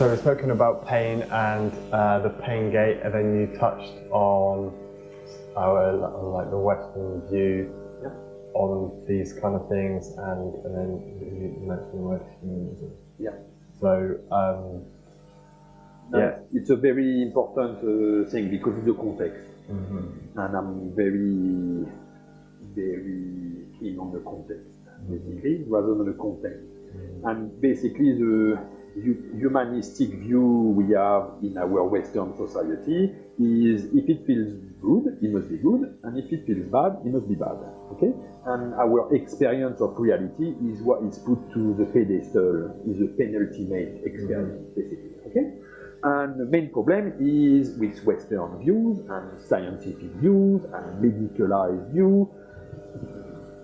So we've spoken about pain and the pain gate, and then you touched on like the Western view on these kind of things, and then you mentioned the word humanism. Yeah. So it's a very important thing because of the context, and I'm very, very keen on the context, basically, rather than the content. And basically, the humanistic view we have in our Western society is if it feels good, it must be good, and if it feels bad, it must be bad. Okay? And our experience of reality is what is put to the pedestal, is a penultimate experience, basically. Okay? And the main problem is with Western views and scientific views and medicalized views.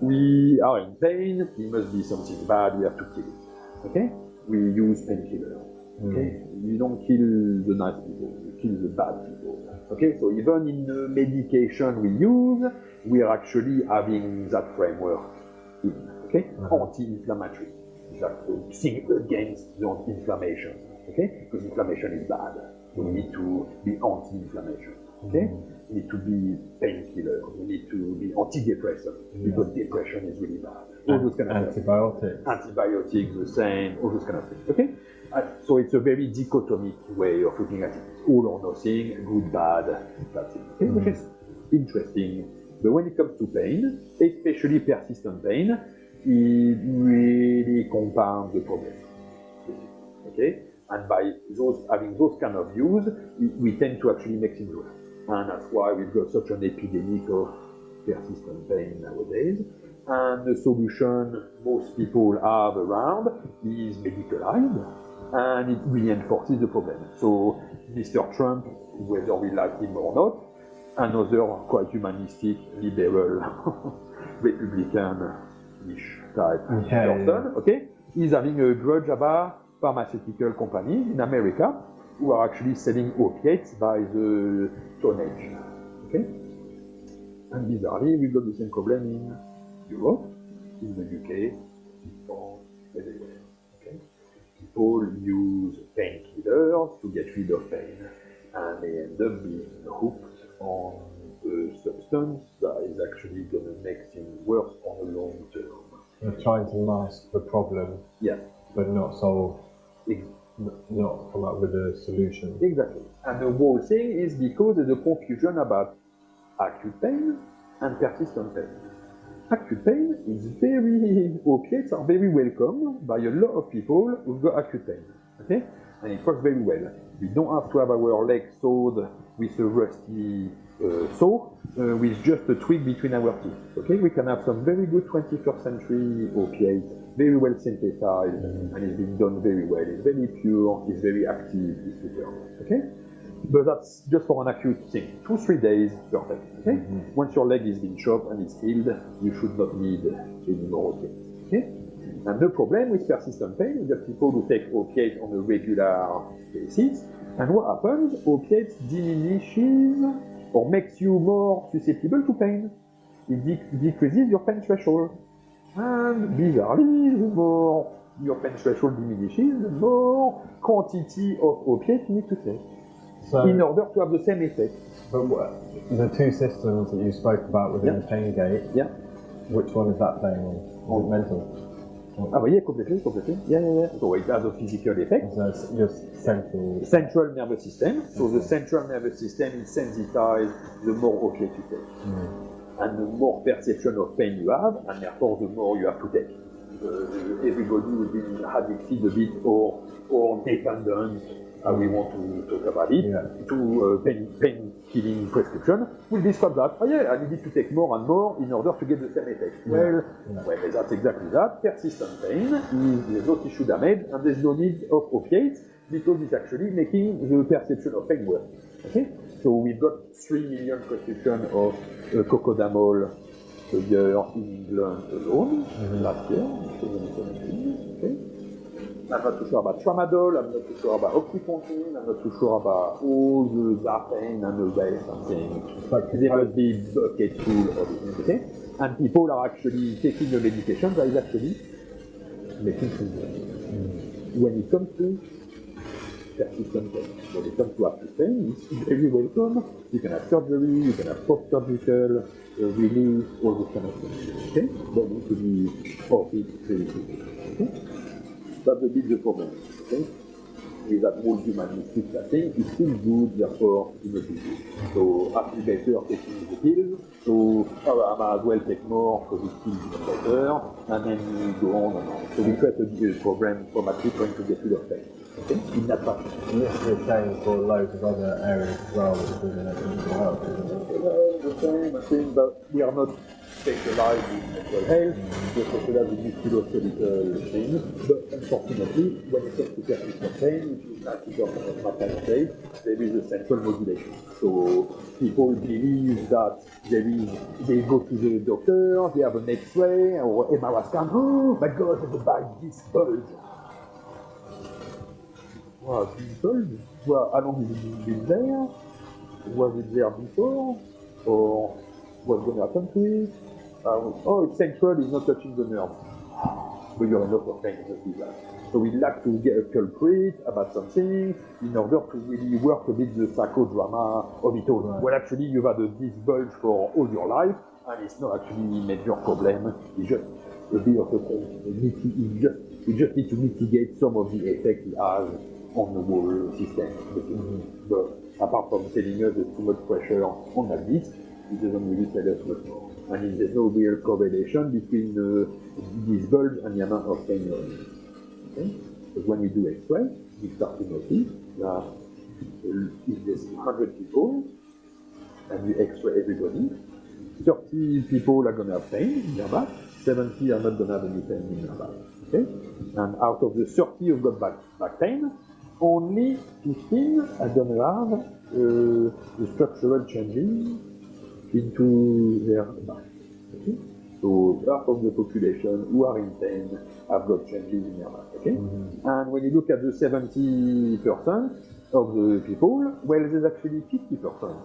We are in pain, it must be something bad, we have to kill it. Okay? We use painkillers. Okay? You don't kill the nice people, you kill the bad people. Okay? So even in the medication we use, we are actually having that framework in. Okay? Anti-inflammatory. That thing against the inflammation. Okay? Because inflammation is bad. So we need to be anti-inflammation. Okay? We need to be painkiller. We need to be antidepressant because depression is really bad. All those kind of antibiotics. Antibiotics, the same, all those kind of things. Okay? So it's a very dichotomic way of looking at it. All or nothing, good, bad, that's it. Okay? Which is interesting. But when it comes to pain, especially persistent pain, it really compounds the problem. Okay? And by having those kind of views, we tend to actually make things worse. And that's why we've got such an epidemic of persistent pain nowadays. And the solution most people have around is medicalized, and it reinforces the problem. So Mr. Trump, whether we like him or not, another quite humanistic, liberal, Republican-ish type person, okay, is having a grudge about pharmaceutical companies in America who are actually selling opiates by the tonnage. Okay? And bizarrely, we've got the same problem in Europe, in the UK, in France, everywhere. Okay? People use painkillers to get rid of pain, and they end up being hooked on a substance that is actually going to make things worse on the long term. They're trying to mask the problem, but not solve. Not come up with a solution. Exactly. And the whole thing is because there's a confusion about acute pain and persistent pain. Acute pain is opiates are very welcome by a lot of people who've got acute pain. Okay? And it works very well. We don't have to have our legs sewed with a rusty saw with just a twig between our teeth. Okay? We can have some very good 21st century opiates, very well synthesized, and it's been done very well. It's very pure, it's very active, it's super. Okay? But that's just for an acute thing. 2-3 days, perfect. Okay? Once your leg is been chopped and it's healed, you should not need any more opiates. Okay? And the problem with persistent pain is that people who take opiates on a regular basis, and what happens? Opiates diminishes or makes you more susceptible to pain. It decreases your pain threshold. And bizarrely, the more your pain threshold diminishes, the more quantity of opiate you need to take in order to have the same effect. But the two systems that you spoke about within the pain gate, which one is that playing on? Mental? Ah, yeah, completely. Yeah. So it has a physical effect. So it's just central nervous system. So the central nervous system is sensitized the more opiate you take. And the more perception of pain you have, and therefore the more you have to take. Everybody will be addicted a bit or dependent, we want to talk about it, to pain-killing prescription. We'll describe that. Oh yeah, I needed to take more and more in order to get the same effect. Well, that's exactly that. Persistent pain is there's no tissue damage and there's no need of opiates because it's actually making the perception of pain worse. Okay? So we've got 3 million prescriptions of cocodamol a year in England alone, last year, in 2017. Okay? I'm not too sure about tramadol, I'm not too sure about oxycontin, I'm not too sure about all the Zarpain and the rest I'm saying. There must be buckets full of it, okay? And people are actually taking the medication that is actually making things worse. When it comes to persistent pain. When it comes to acute pain, it's very welcome. You can have surgery, you can have post-surgical relief, all those kind of things. Okay? But it to be off it very quickly. Okay? That's a bit the problem. Okay? With that whole humanistic thing, it feels good, therefore it makes it good. So I feel better taking the pills, so I might as well take more because it feels even better, and then we go on and on. So we create a program from actually trying to get rid of pain. Okay? In that fashion. And this is the same for loads of other areas as well, within mental health, isn't it? Well, the same, I think, but we are not specialized in mental health, we are specialized in musculoskeletal things, but unfortunately, when it comes to persistent pain, which is like my kind of case, there is a central modulation. So people believe that they go to the doctor, they have an X-ray or MRI scan, oh my God, there's a big disc bulge. Wow, disc bulge? Well, how long has it been there? Was it there before? Or what's going to happen to it? Oh, it's central, it's not touching the nerve. But you're in a lot of pain, just like that. So we like to get a culprit about something in order to really work a bit the psychodrama of it all. Right. Well, actually, you've had a disc bulge for all your life, and it's not actually a major problem. It's just a bit of a pain. You just need to mitigate some of the effect it has on the whole system. Mm-hmm. But apart from telling us there's too much pressure on that disc, it doesn't really tell us much more. And there's no real correlation between this bulge and the amount of pain you're in. Okay? Because when we do X-ray, we start to notice that if there's 100 people and you X-ray everybody, 30 people are going to have pain in their back, 70 are not going to have any pain in their back. Okay? And out of the 30 who've got back pain, only 15 are going to have the structural changes into their back. Okay? So half of the population who are in pain have got changes in their back. Okay? Mm-hmm. And when you look at the 70% of the people, well, there's actually 50%.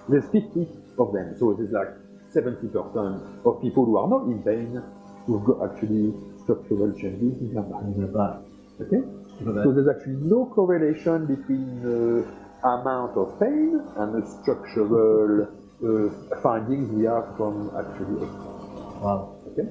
There's 50 of them. So there's like 70% of people who are not in pain who've got actually structural changes in their back. Okay? So there's actually no correlation between the amount of pain and the structural findings we have from actually X-ray. Wow. Okay?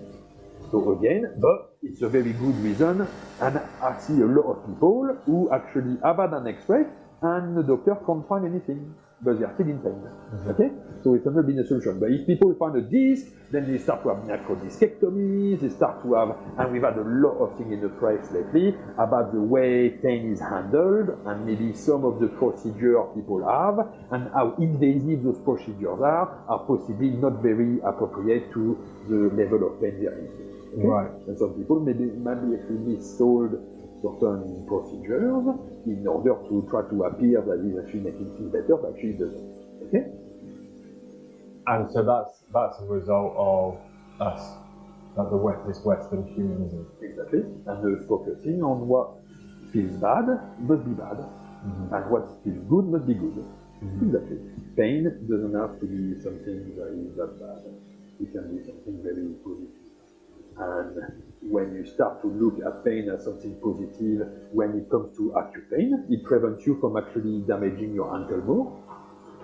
So again, but it's a very good reason, and I see a lot of people who actually have had an X-ray and the doctor can't find anything, but they are still in pain. Mm-hmm. Okay? So it's never been a solution. But if people find a disc, then they start to have necrodiscectomies, they start to have, and we've had a lot of things in the press lately about the way pain is handled, and maybe some of the procedures people have, and how invasive those procedures are possibly not very appropriate to the level of pain they're in. Okay? Right. And some people maybe actually missold certain procedures in order to try to appear that it's actually making things better, but actually it doesn't. Okay? And so that's a result of us, like this Western humanism. Exactly. And focusing on what feels bad must be bad, mm-hmm. and what feels good must be good. Mm-hmm. Exactly. Pain doesn't have to be something that is that bad. It can be something very positive. And when you start to look at pain as something positive, when it comes to acute pain, it prevents you from actually damaging your ankle more.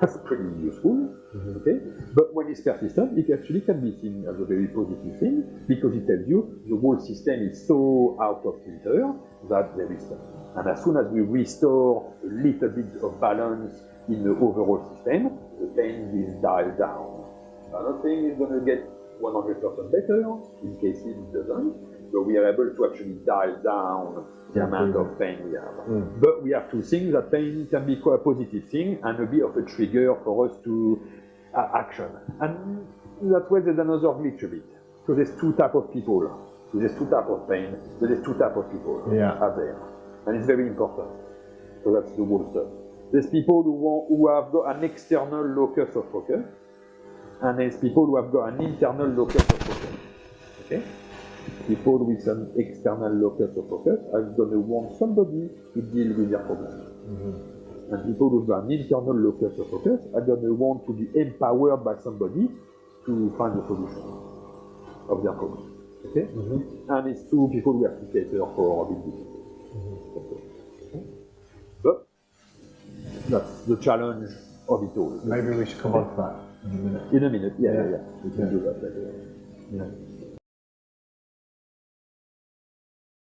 That's pretty useful, mm-hmm. Okay? But when it's persistent, it actually can be seen as a very positive thing because it tells you the whole system is so out of kilter that there is pain. And as soon as we restore a little bit of balance in the overall system, the pain will die down. I'm not saying it's going to get 100% better, in case it doesn't, but we are able to actually dial down the amount of pain we have. Mm. But we have to think that pain can be quite a positive thing and a bit of a trigger for us to action. And that's where there's another glitch a bit. So there's two types of people. So there's two types of pain, but there's two types of people out there. And it's very important. So that's the whole stuff. There's people who have got an external locus of focus, and there's people who have got an internal locus of focus. Okay? People with an external locus of focus are going to want somebody to deal with their problem. Mm-hmm. And people who've got an internal locus of focus are going to want to be empowered by somebody to find a solution of their problem. Okay? Mm-hmm. And it's two people we have to cater for a bit different. Mm-hmm. Okay. that's the challenge of it all. Maybe we should come on to that in a minute. In a minute, yeah. We can Yeah. do that later. Yeah.